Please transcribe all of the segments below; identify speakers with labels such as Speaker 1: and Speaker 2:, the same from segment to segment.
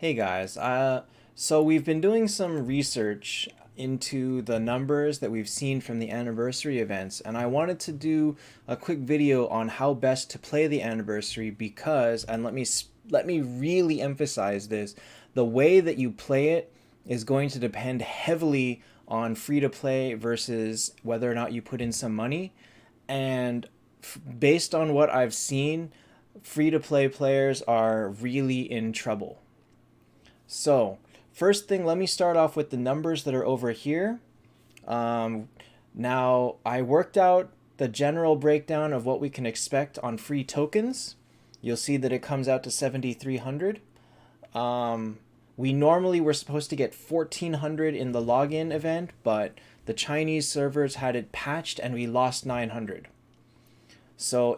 Speaker 1: Hey guys, so we've been doing some research into the numbers that we've seen from the anniversary events, and I wanted to do a quick video on how best to play the anniversary because, and let me really emphasize this, the way that you play it is going to depend heavily on free to play versus whether or not you put in some money, and based on what I've seen, free to play players are really in trouble. So, first thing, let me start off with the numbers that are over here. Um, Now, I worked out the general breakdown of what we can expect on free tokens. You'll see that it comes out to 7,300. We normally were supposed to get 1,400 in the login event, but the Chinese servers had it patched and we lost 900. So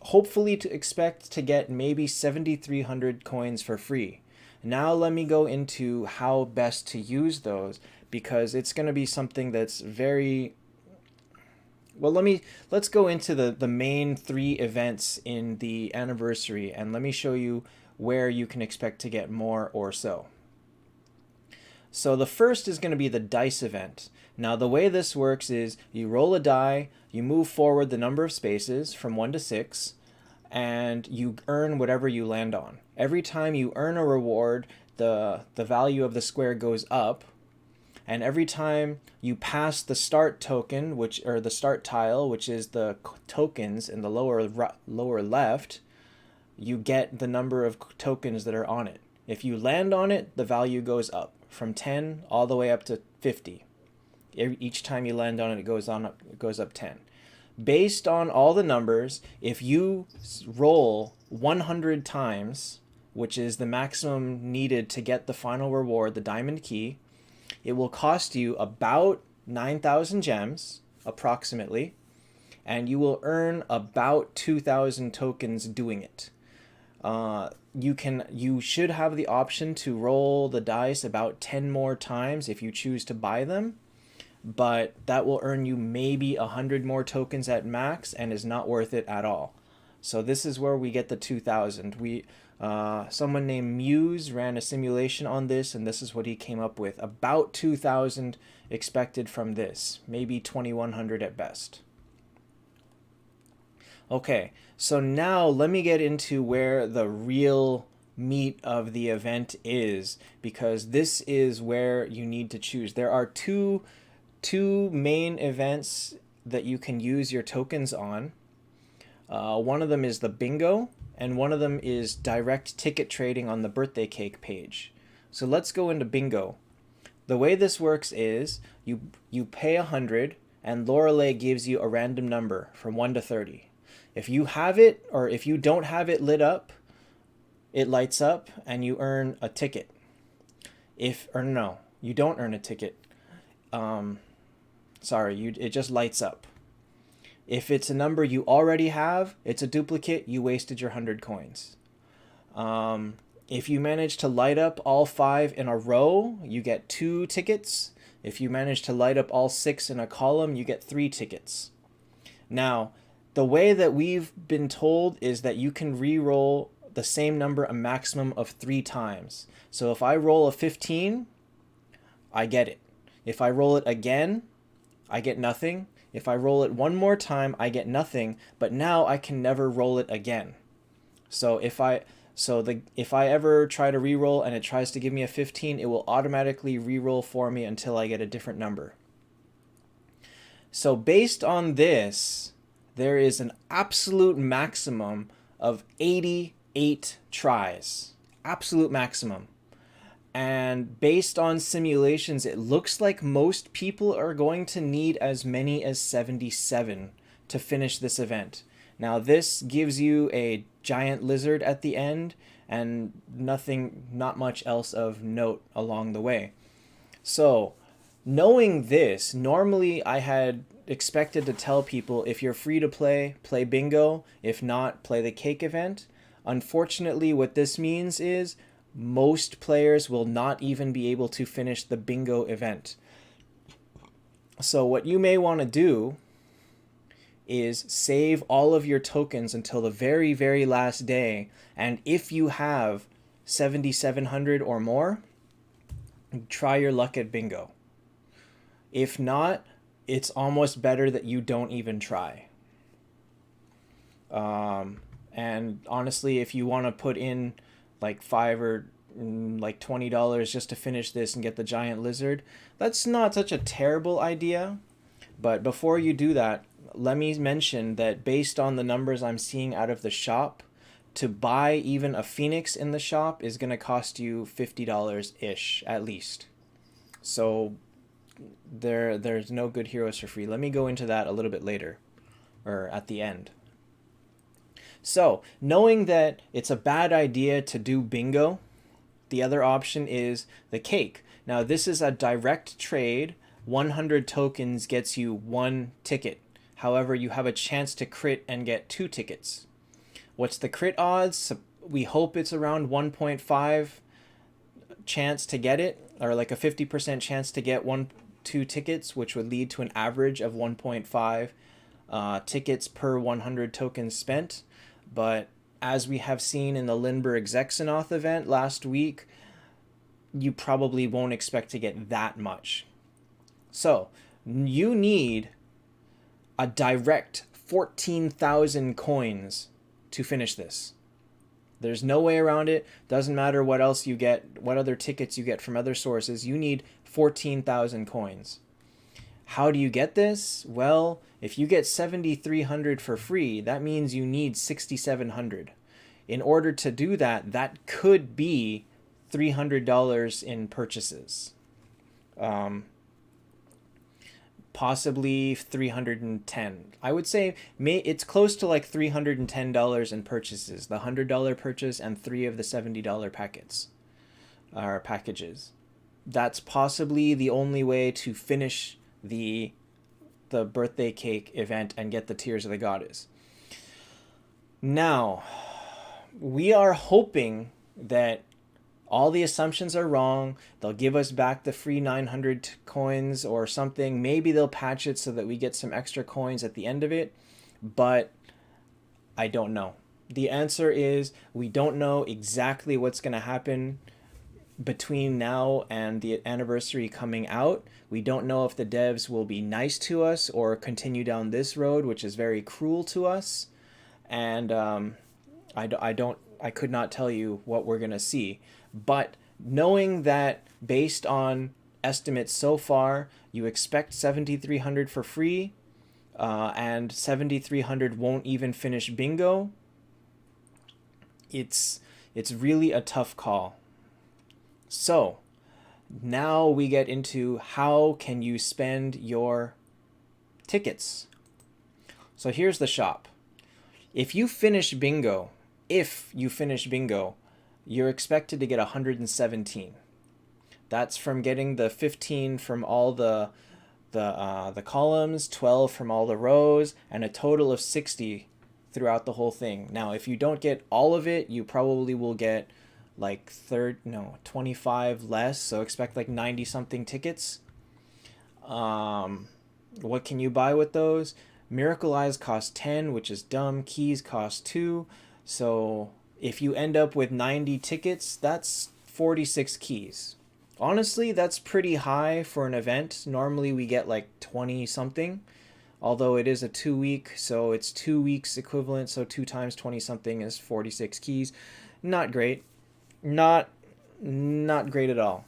Speaker 1: hopefully to expect to get maybe 7,300 coins for free. Now let me go into how best to use those because it's going to be something that's very well. Let's go into the main three events in the anniversary and let me show you where you can expect to get more or so. So the first is going to be the dice event. Now the way this works is you roll a die, you move forward the number of spaces from 1 to 6, and you earn whatever you land on. Every time you earn a reward, the value of the square goes up, and every time you pass the start token, or the start tile, which is the tokens in the lower left, you get the number of tokens that are on it. If you land on it, the value goes up from 10 all the way up to 50. Each time you land on it, it goes up 10. Based on all the numbers, if you roll 100 times, which is the maximum needed to get the final reward, the diamond key, it will cost you about 9,000 gems, approximately, and you will earn about 2,000 tokens doing it. You should have the option to roll the dice about 10 more times if you choose to buy them, but that will earn you maybe 100 more tokens at max and is not worth it at all. So this is where we get the 2,000. Someone named Muse ran a simulation on this, and this is what he came up with. About 2,000 expected from this, maybe 2,100 at best. Okay, so now let me get into where the real meat of the event is, because this is where you need to choose. There are two main events that you can use your tokens on. One of them is the bingo, and one of them is direct ticket trading on the birthday cake page. So let's go into bingo. The way this works is you pay 100, and Lorelei gives you a random number from 1 to 30. If you have it, or if you don't have it lit up, it lights up and you earn a ticket. No, you don't earn a ticket. It just lights up. If it's a number you already have, it's a duplicate, you wasted your 100 coins. If you manage to light up all 5 in a row, you get 2 tickets. If you manage to light up all 6 in a column, you get 3 tickets. Now, the way that we've been told is that you can re-roll the same number a maximum of 3 times. So if I roll a 15, I get it. If I roll it again, I get nothing. If I roll it one more time, I get nothing, but now I can never roll it again. So if I ever try to re-roll and it tries to give me a 15, it will automatically re-roll for me until I get a different number. So based on this, there is an absolute maximum of 88 tries. Absolute maximum. And based on simulations, it looks like most people are going to need as many as 77 to finish this event. Now, this gives you a giant lizard at the end and not much else of note along the way. So, knowing this, normally I had expected to tell people if you're free to play, play bingo. If not, play the cake event. Unfortunately, what this means is most players will not even be able to finish the bingo event. So what you may want to do is save all of your tokens until the very, very last day. And if you have 7,700 or more, try your luck at bingo. If not, it's almost better that you don't even try. And honestly, if you want to put in like like $20 just to finish this and get the giant lizard, that's not such a terrible idea. But before you do that, let me mention that based on the numbers I'm seeing out of the shop, to buy even a phoenix in the shop is going to cost you $50-ish at least. So there's no good heroes for free. Let me go into that a little bit later, or at the end. So, knowing that it's a bad idea to do bingo, the other option is the cake. Now, this is a direct trade. 100 tokens gets you 1 ticket. However, you have a chance to crit and get 2 tickets. What's the crit odds? We hope it's around 1.5 chance to get it, or like a 50% chance to get 2 tickets, which would lead to an average of 1.5 tickets per 100 tokens spent. But as we have seen in the Lindbergh Zexanoth event last week, you probably won't expect to get that much. So you need a direct 14,000 coins to finish this. There's no way around it. Doesn't matter what else you get, what other tickets you get from other sources. You need 14,000 coins. How do you get this? Well, if you get 7,300 for free, that means you need 6,700. In order to do that, that could be $300 in purchases. Possibly 310. I would say it's close to like $310 in purchases. The $100 purchase and 3 of the $70 packets or packages. That's possibly the only way to finish the birthday cake event and get the Tears of the Goddess. Now, we are hoping that all the assumptions are wrong. They'll give us back the free 900 coins or something. Maybe they'll patch it so that we get some extra coins at the end of it. But I don't know. The answer is we don't know exactly what's going to happen between now and the anniversary coming out. We don't know if the devs will be nice to us or continue down this road, which is very cruel to us. And I could not tell you what we're going to see. But knowing that based on estimates so far, you expect 7,300 for free, and 7,300 won't even finish bingo, it's really a tough call. So now we get into how can you spend your tickets. So here's the shop. If you finish bingo, you're expected to get 117. That's from getting the 15 from all the columns, 12 from all the rows, and a total of 60 throughout the whole thing. Now, if you don't get all of it, you probably will get like 25 less, so expect like 90 something tickets. What can you buy with those? Miracle Eyes cost 10, which is dumb. Keys cost 2. So if you end up with 90 tickets, that's 46 keys. Honestly, that's pretty high for an event. Normally we get like 20 something, although it is a 2-week, so it's 2 weeks equivalent, so 2 times 20 something is 46 keys. Not great. Not great at all.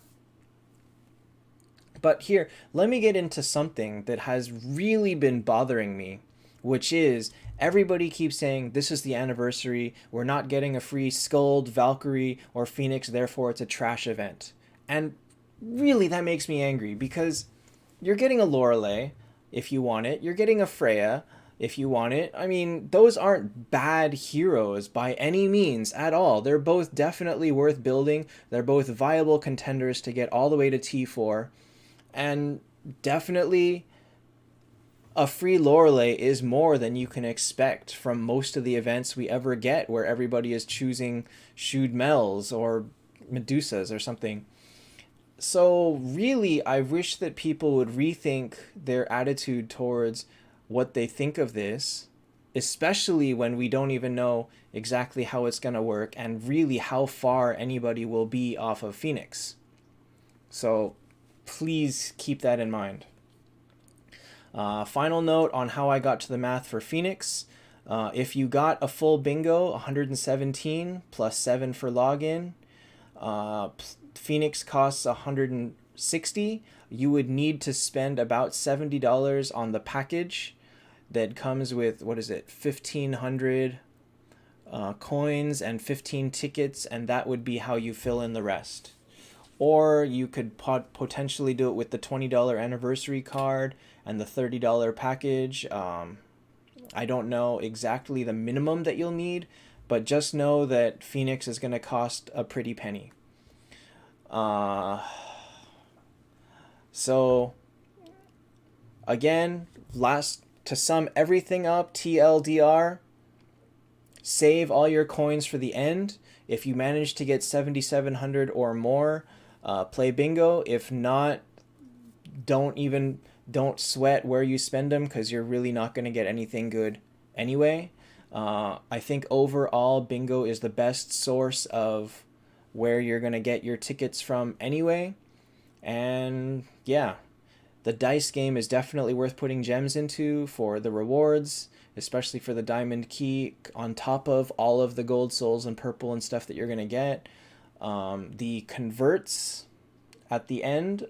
Speaker 1: But here, let me get into something that has really been bothering me, which is everybody keeps saying this is the anniversary, we're not getting a free Skuld, Valkyrie, or Phoenix, therefore it's a trash event. And really that makes me angry because you're getting a Lorelei if you want it, you're getting a Freya if you want it. I mean, those aren't bad heroes by any means at all. They're both definitely worth building. They're both viable contenders to get all the way to T4. And definitely a free Lorelei is more than you can expect from most of the events we ever get where everybody is choosing Shewed Mel's or Medusas or something. So really, I wish that people would rethink their attitude towards what they think of this especially when we don't even know exactly how it's going to work and really how far anybody will be off of Phoenix. So please keep that in mind. Final note on how I got to the math for Phoenix. If you got a full bingo, 117 plus 7 for login, Phoenix costs 160. You would need to spend about $70 on the package that comes with, what is it, 1,500 coins and 15 tickets, and that would be how you fill in the rest. Or you could potentially do it with the $20 anniversary card and the $30 package. I don't know exactly the minimum that you'll need, but just know that Phoenix is going to cost a pretty penny. So again, to sum everything up, TLDR, save all your coins for the end. If you manage to get 7,700 or more, play bingo. If not, don't sweat where you spend them, because you're really not going to get anything good anyway. I think overall bingo is the best source of where you're going to get your tickets from anyway. And yeah, the dice game is definitely worth putting gems into for the rewards, especially for the diamond key on top of all of the gold souls and purple and stuff that you're going to get. The converts at the end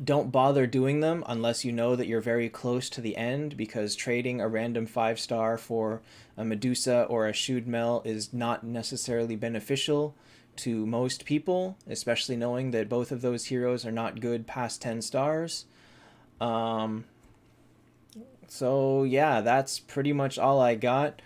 Speaker 1: don't bother doing them unless you know that you're very close to the end, because trading a random 5-star for a Medusa or a Shudmel is not necessarily beneficial to most people, especially knowing that both of those heroes are not good past 10 stars. So yeah, that's pretty much all I got.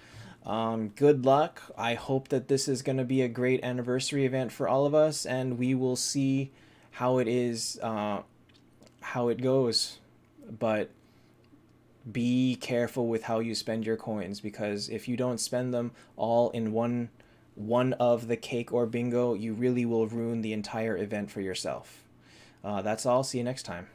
Speaker 1: Good luck. I hope that this is going to be a great anniversary event for all of us, and we will see how it is, how it goes. But be careful with how you spend your coins, because if you don't spend them all in one of the cake or bingo, you really will ruin the entire event for yourself. That's all. See you next time.